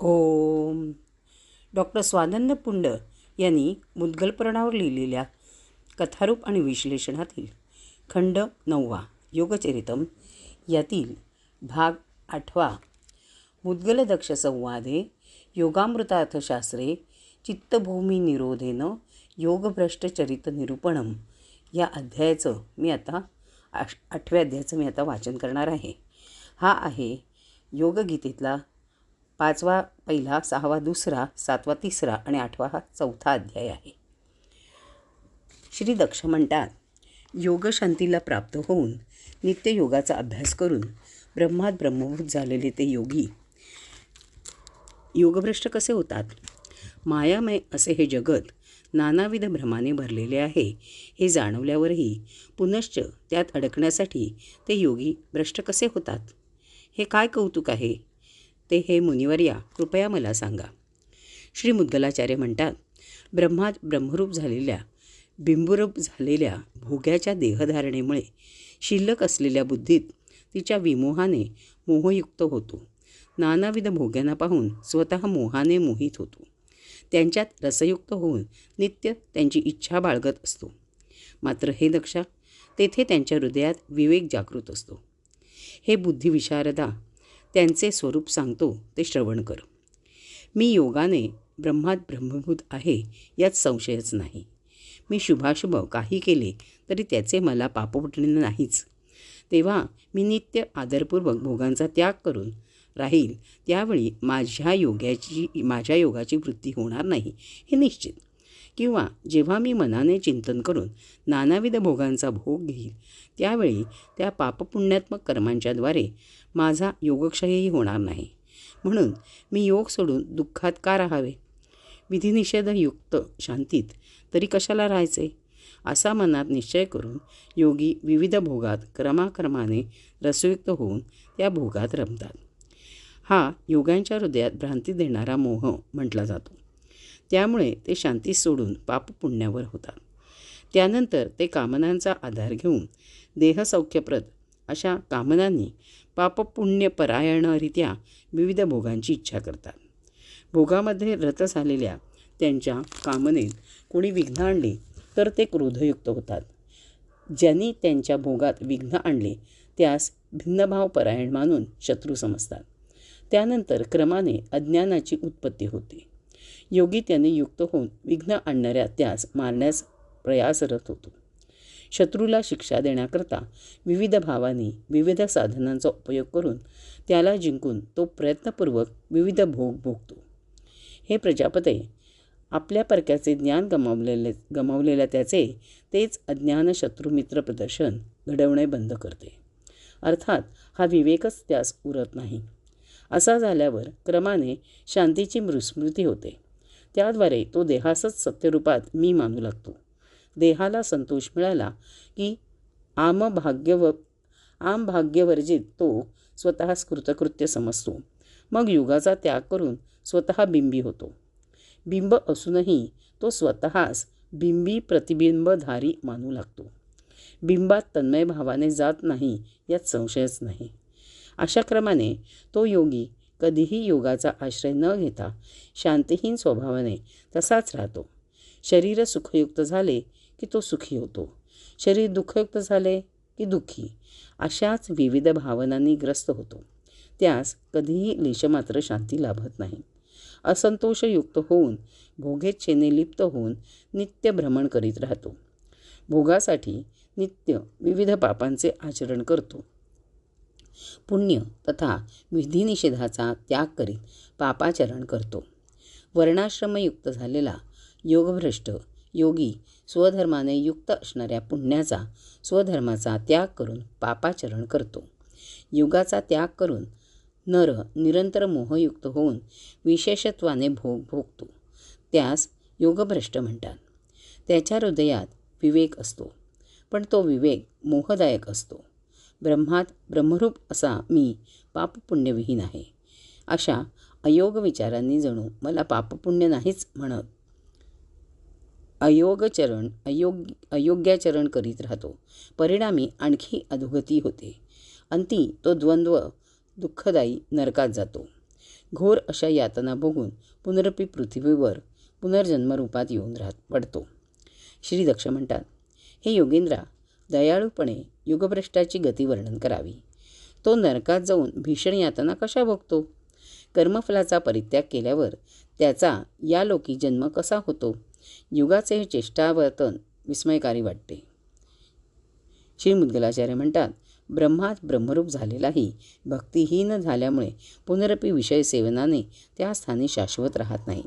ओम. Doctor Swanand Pund यांनी मुद्गलपुराणावर लिहिलेल्या कथारूप आणि विश्लेषणातील खंड 9 योगचरितम यातील भाग 8 मुद्गलदक्ष संवादे योगामृतार्थशास्त्रे चित्तभूमी निरोधेन योगभ्रष्टचरित निरूपणम या अध्यायाचं मी आता 8व्या अध्यायाचं मी आता वाचन करणार आहे. हा आहे योगगीतेतला 5वा पहिला, 6वा दुसरा, 7वा तिसरा आणि 8वा हा 4था अध्याय आहे. श्री दक्ष म्हणतात, योगशांतीला प्राप्त होऊन नित्य योगाचा अभ्यास करून ब्रह्मात ब्रह्मभूत झालेले ते योगी योगभ्रष्ट कसे होतात? मायामय असे हे जगत नानाविध भ्रमाने भरलेले आहे हे जाणवल्यावरही पुनश्च त्यात अडकण्यासाठी ते योगी भ्रष्ट कसे होतात? हे काय कौतुक आहे ते हे मुनिवर्या कृपया मला सांगा. श्री मुद्गलाचार्य म्हणतात, ब्रह्मात ब्रह्मरूप झालेल्या बिंबरूप झालेल्या भोग्याच्या देहधारणेमुळे शिल्लक असलेल्या बुद्धीत तिच्या विमोहाने मोहयुक्त होतो. नानाविध भोग्यांना पाहून स्वतः मोहाने मोहित होतो. त्यांच्यात रसयुक्त होऊन नित्य त्यांची इच्छा बाळगत असतो. मात्र हे दक्षा, तेथे त्यांच्या हृदयात विवेक जागृत असतो. हे बुद्धिविशारदा, त्यांचे स्वरूप सांगतो ते श्रवण कर. मी योगाने ब्रह्मात ब्रह्मभूत आहे यात संशयच नाही. मी शुभाशुभ काही केले तरी त्याचे मला पापपुण्य नाहीच. तेव्हा मी नित्य आदरपूर्वक भोगांचा त्याग करून राहील त्यावेळी माझ्या योगाची वृत्ती होणार नाही हे निश्चित. किंवा जेव्हा मी मनाने चिंतन करून नानाविध भोगांचा भोग घेईल त्यावेळी त्या पापपुण्यात्मक कर्मांच्याद्वारे माझा योगक्षयही होणार नाही. म्हणून मी योग सोडून दुःखात का राहावे? विधिनिषेधयुक्त शांतीत तरी कशाला राहायचे? असा मनात निश्चय करून योगी विविध भोगात क्रमाक्रमाने रसयुक्त होऊन त्या भोगात रमतात. हा योगांच्या हृदयात भ्रांती देणारा मोह म्हटला जातो. त्यामुळे ते शांती सोडून पापपुण्यावर होतात. त्यानंतर ते कामनांचा आधार घेऊन देहसौख्यप्रद अशा कामनांनी पापपुण्यपरायणरित्या विविध भोगांची इच्छा करतात. भोगामध्ये रत झालेल्या त्यांच्या कामनेत कोणी विघ्न आणले तर ते क्रोधयुक्त होतात. ज्यांनी त्यांच्या भोगात विघ्न आणले त्यास भिन्नभावपरायण मानून शत्रू समजतात. त्यानंतर क्रमाने अज्ञानाची उत्पत्ती होते. योगी त्याने युक्त होऊन विघ्न आणणाऱ्या त्यास मारण्यास प्रयासरत होतो. शत्रूला शिक्षा देण्याकरता विविध भावांनी विविध साधनांचा उपयोग करून त्याला जिंकून तो प्रयत्नपूर्वक विविध भोग भोगतो. हे प्रजापते, आपल्या परक्याचे ज्ञान गमावलेल्या त्याचे तेच अज्ञान शत्रुमित्र प्रदर्शन घडवणे बंद करते. अर्थात हा विवेकच त्यास उरत नाही. असा झाल्यावर क्रमाने शांतीची मृस्मृती होते. त्याद्वारे तो देहासच सत्यरूपात मी मानू लागतो. देहाला संतोष मिळाला की आम भाग्यवर्जित तो स्वतःस कृतकृत्य समजतो. मग युगाचा त्याग करून स्वतः बिंबी होतो. बिंब असूनही तो स्वतःस बिंबी प्रतिबिंबधारी मानू लागतो. बिंबात तन्मय भावाने जात नाही यात संशयच नाही. अशा क्रमाने तो योगी कधीही योगाचा आश्रय न घेता शांतहीन स्वभावाने तसाच राहतो. शरीर सुखयुक्त झाले की तो सुखी होतो. शरीर दुःखयुक्त झाले की दुःखी. अशाच विविध भावनांनी ग्रस्त होतो. त्यास कधीही लेशमात्र शांती लाभत नाही. असंतोषयुक्त होऊन भोगेच्छेने लिप्त होऊन नित्य भ्रमण करीत राहतो. भोगासाठी नित्य विविध पापांचे आचरण करतो. पुण्य तथा विधिनिषेधाचा त्याग करीत पापाचरण करतो. वर्णाश्रमयुक्त झालेला योगभ्रष्ट योगी स्वधर्माने युक्त असणाऱ्या पुण्याचा स्वधर्माचा त्याग करून पापाचरण करतो. युगाचा त्याग करून नर निरंतर मोहयुक्त होऊन विशेषत्वाने भोग भोगतो. त्यास योगभ्रष्ट म्हणतात. त्याच्या हृदयात विवेक असतो, पण तो विवेक मोहदायक असतो. ब्रह्मात ब्रह्मरूप असा मी पापपुण्यविहीन आहे. अशा अयोग विचारांनी जणू मला पापपुण्य नाहीच म्हणत अयोग्याचरण करीत राहतो. परिणामी आणखी अधोगती होते. अंती तो द्वंद्व दुःखदायी नरकात जातो. घोर अशा यातना भोगून पुनरपी पृथ्वीवर पुनर्जन्मरूपात येऊन पडतो. श्री दक्ष म्हणतात, हे योगेंद्रा, दयाळूपणे युगभ्रष्टाची गती वर्णन करावी. तो नरकात जाऊन भीषण यातना कशा भोगतो? कर्मफलाचा परित्याग केल्यावर त्याचा या लोकी जन्म कसा होतो? युगाचे हे चेष्टावर्तन विस्मयकारी वाटते. श्री मुद्गलाचार्य म्हणतात, ब्रह्मात ब्रह्मरूप झालेलाही भक्तिहीन झाल्यामुळे पुनरपी विषय सेवनाने त्या स्थानी शाश्वत राहत नाही.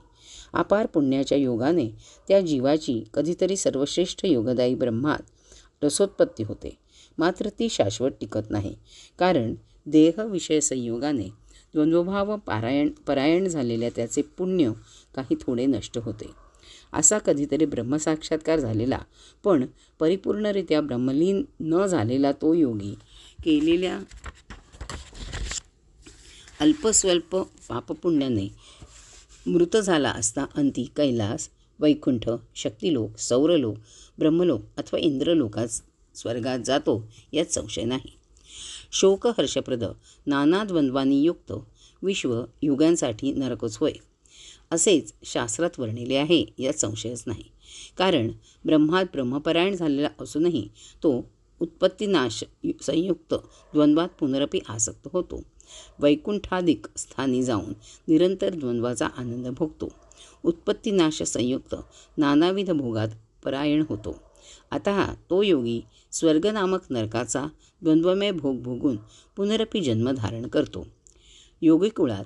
अपार पुण्याच्या योगाने त्या जीवाची कधीतरी सर्वश्रेष्ठ योगदायी ब्रह्मात रसोत्पत्ती होते, मात्र ती शाश्वत टिकत नाही. कारण देह विषय संयोगाने द्वंद्वभाव परायण झालेल्या त्याचे पुण्य काही थोडे नष्ट होते. असा कधीतरी ब्रह्मसाक्षात्कार झालेला पण परिपूर्णरित्या ब्रह्मलीन न झालेला तो योगी केलेल्या अल्पस्वल्प पापपुण्याने मृत झाला असता अंती कैलास, वैकुंठ, शक्तिलोक, सौरलोक, ब्रह्मलोक अथवा इंद्रलोकात स्वर्गात जातो यात संशय नाही. शोक हर्षप्रद नाना द्वंद्वांनी युक्त विश्व युगांसाठी नरकच होय, असेच शास्त्रात वर्णिले आहे यात संशयच नाही. कारण ब्रह्मात ब्रह्मपरायण झालेला असूनही तो उत्पत्तीनाश संयुक्त द्वंद्वात पुनरपी आसक्त होतो. वैकुंठादिक स्थानी जाऊन निरंतर द्वंद्वाचा आनंद भोगतो. उत्पत्तीनाश संयुक्त नानाविध भोगात परायण होतो. आता तो योगी स्वर्गनामक नरकाचा द्वंद्वमय भोग भोगून पुनरपी जन्म धारण करतो. योगी कुळात,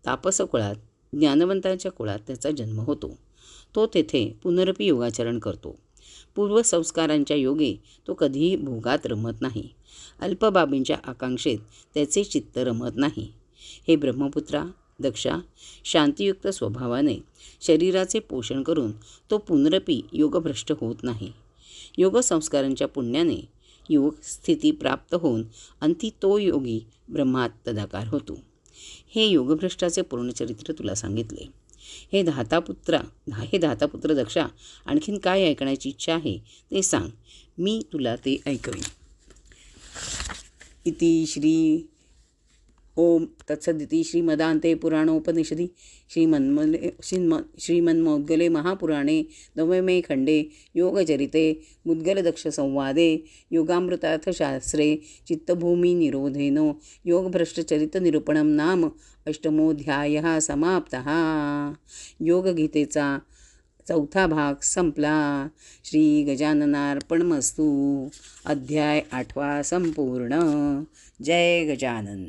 तापस कुळात, ज्ञानवंतांच्या कुळात त्याचा जन्म होतो. तो तेथे पुनरपी योगाचरण करतो. पूर्वसंस्कारांच्या योगे तो कधीही भोगात रमत नाही. अल्पबाबींच्या आकांक्षेत त्याचे चित्त रमत नाही. हे ब्रह्मपुत्रा दक्षा, शांतियुक्त स्वभावाने शरीराचे पोषण करून तो पुनरपी योगभ्रष्ट होत नाही. योगसंस्कारांच्या पुण्याने योग स्थिती प्राप्त होऊन अंती तो योगी ब्रह्मात तदाकार होतो. हे योगभ्रष्टाचे पूर्ण चरित्र तुला सांगितले. हे धातापुत्र दक्षा, आणखीन काय ऐकण्याची इच्छा आहे ते सांग, मी तुला ते ऐकवीन. इति श्री ओम तत्सदिति श्रीमदान्ते पुराणोपनिषदि श्रीमन्मौद्गले महापुराणे नवमे खण्डे योगचरिते मुद्गलदक्षसंवादे योगामृतार्थशास्त्रे चित्तभूमिनिरोधेन योगभ्रष्टचरितनिरूपणं नाम अष्टमोऽध्यायः समाप्तः. योगगीतेचा 4था भाग संपला. श्री गजाननार्पणमस्तु. अध्याय 8वा संपूर्ण. जय गजानन.